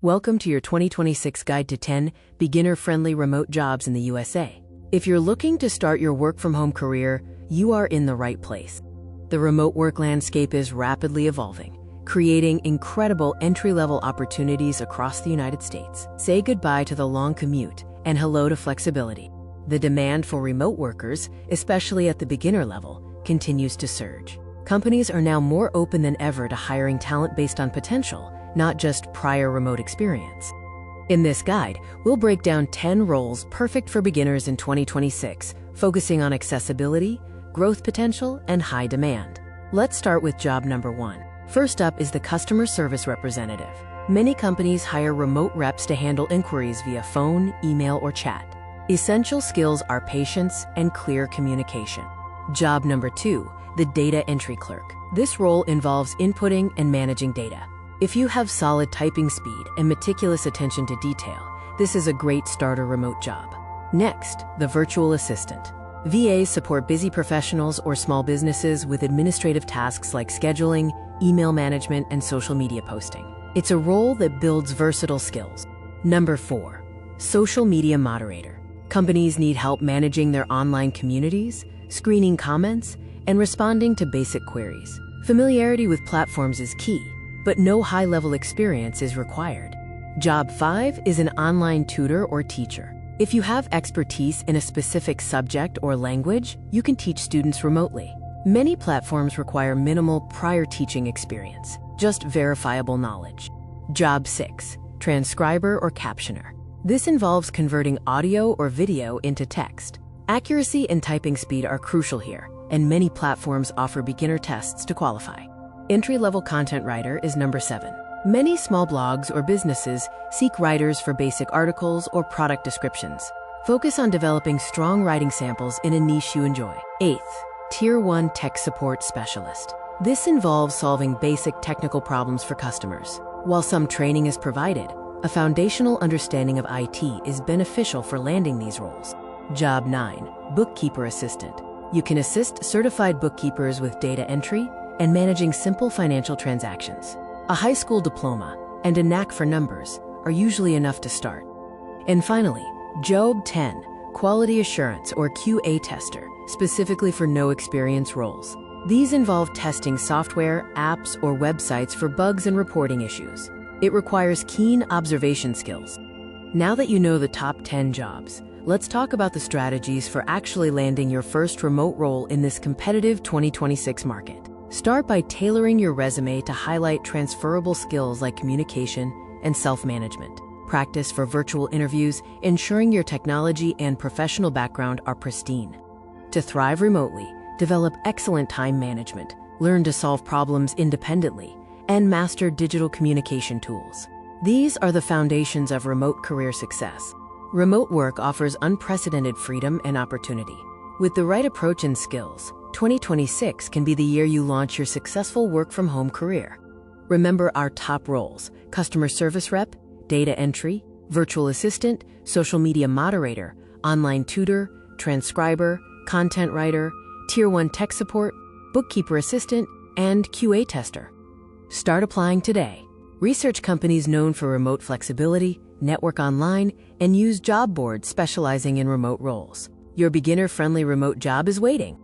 Welcome to your 2026 Guide to 10 Beginner-Friendly Remote Jobs in the USA. If you're looking to start your work-from-home career, you are in the right place. The remote work landscape is rapidly evolving, creating incredible entry-level opportunities across the United States. Say goodbye to the long commute and hello to flexibility. The demand for remote workers, especially at the beginner level, continues to surge. Companies are now more open than ever to hiring talent based on potential, not just prior remote experience. In this guide, we'll break down 10 roles perfect for beginners in 2026, focusing on accessibility, growth potential, and high demand. Let's start with job number 1. First up is the customer service representative. Many companies hire remote reps to handle inquiries via phone, email, or chat. Essential skills are patience and clear communication. Job number 2, the data entry clerk. This role involves inputting and managing data. If you have solid typing speed and meticulous attention to detail, this is a great starter remote job. Next, the virtual assistant. VAs support busy professionals or small businesses with administrative tasks like scheduling, email management, and social media posting. It's a role that builds versatile skills. Number 4, social media moderator. Companies need help managing their online communities, screening comments, and responding to basic queries. Familiarity with platforms is key, but no high-level experience is required. Job 5 is an online tutor or teacher. If you have expertise in a specific subject or language, you can teach students remotely. Many platforms require minimal prior teaching experience, just verifiable knowledge. Job 6, transcriber or captioner. This involves converting audio or video into text. Accuracy and typing speed are crucial here, and many platforms offer beginner tests to qualify. Entry-level content writer is number 7. Many small blogs or businesses seek writers for basic articles or product descriptions. Focus on developing strong writing samples in a niche you enjoy. 8th, Tier 1 tech support specialist. This involves solving basic technical problems for customers. While some training is provided, a foundational understanding of IT is beneficial for landing these roles. Job 9, bookkeeper assistant. You can assist certified bookkeepers with data entry and managing simple financial transactions. A high school diploma and a knack for numbers are usually enough to start. And finally, Job 10, quality assurance or QA tester, specifically for no experience roles. These involve testing software, apps, or websites for bugs and reporting issues. It requires keen observation skills. Now that you know the top 10 jobs, let's talk about the strategies for actually landing your first remote role in this competitive 2026 market. Start by tailoring your resume to highlight transferable skills like communication and self-management. Practice for virtual interviews, ensuring your technology and professional background are pristine. To thrive remotely, develop excellent time management, learn to solve problems independently, and master digital communication tools. These are the foundations of remote career success. Remote work offers unprecedented freedom and opportunity. With the right approach and skills, 2026 can be the year you launch your successful work-from-home career. Remember our top roles: customer service rep, data entry, virtual assistant, social media moderator, online tutor, transcriber, content writer, Tier 1 tech support, bookkeeper assistant, and QA tester. Start applying today. Research companies known for remote flexibility, network online, and use job boards specializing in remote roles. Your beginner-friendly remote job is waiting.